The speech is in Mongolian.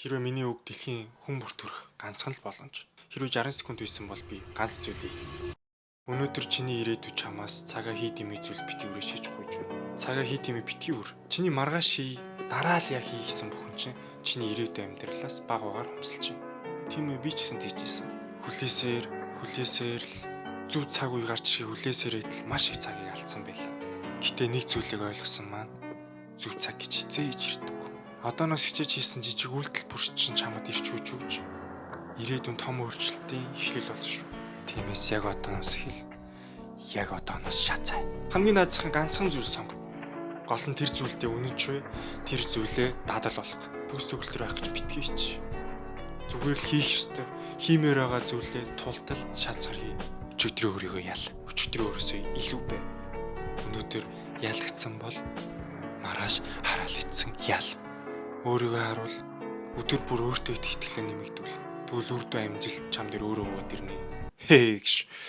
Хэрвээ миний үг дэлхийн хүн бүр төрөх ганцхан л боломж. Хэрвээ 60 секунд байсан бол би ганц зүйлийг хэлье. Өнөөдөр чиний ирээдүйд чамаас цагаа хий дэмий зүйл бити өрөөж хийж гуйж байна. Цагаа хий дэмий бити өр. Чиний маргааш хий, дараа л яа хий гэсэн бүхэн чинь чиний ирээдүйн амьдралаас баг угаар хөмсөлж байна. Тийм ээ, би ч гэсэн тийжсэн. Хүлээсээр л зүв цаг үе гарч ирэх хүлээсээр идэл маш их цагийг алдсан байлаа. Гэтэ нэг зүйлийг ойлгосон маань зүв цаг гэж хизээж ирдэггүй. Одооноос хичээж хийсэн жижиг үйлдэл бүр чинь чамд ирч хүж өгч ирээдүйн том өөрчлөлтийн эхлэл болж шүү. Тиймээс яг одооноос хэл. Яг одооноос шацай. Хамгийн наазахын ганцхан зүйл сонго. Гол нь тэр зүйлдээ үнэнч вэ? Тэр зүйлээ дадал болох. Төс төгөлтөр байх гэж битгий ч. Зүгээр л хийх ёстой. Хиймээр байгаа зүйлээ тултал шалцгар хий. Өчигдрөө өөрийгөө ял. Өчигдрөө өөрөөсөө илүү бай. Өнөөдөр ялгцсан бол маргааш хараал ицсэн ял. Өөрийгөө харуул. Өдөр бүр өөртөө итгэлээ нэмэгдүүл. Тэгвэл үрдүн амжилт чам дээр өөрөө өгөөд ирнэ. Хээ гэж.